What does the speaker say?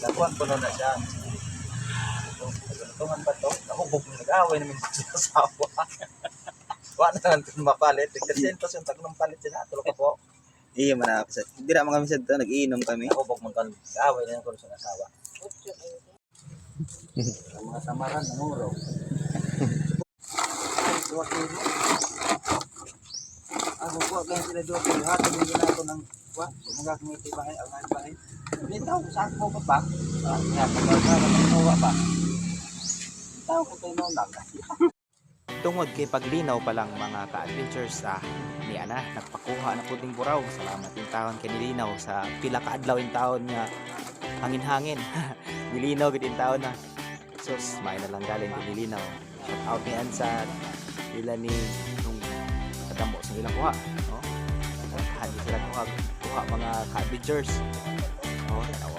Nakuha ko na siya. Tungan ba to? Nahubog na nag-away namin sa asawa. Wala na natin mapalit. Tigdasentos yung tagnong palit sila. Tulog ako. Iya man ako. Hindi na mga misad to, nag-iinom kami. Nahubog mo kan nag-away na yung sa asawa. Ang mga samaran, nanguro. Dua kilo. Ako po, ganyan sila dua kilo. Hatag yung ginako ng kuha. Mga kumiti ba ang mga bahay. Hindi tao, saan mo pa ba? Nga, pag-agawa ng nawa ba? Tao ko tayo noon lang. Tungod kay paglinaw pa lang mga ka-adventures ni Ana, nagpakuha na puding buraw. Salamat yung taon kay nilinaw sa pila ka adlaw yung taon nga hangin-hangin. Nilinaw gid yung taon na. Sus, may na lang galing kay nilinaw. Shout out ni Ansa sila ni nung kadamo sa ilang kuha, no? Naghahan sila kuha mga ka-adventures. Oh,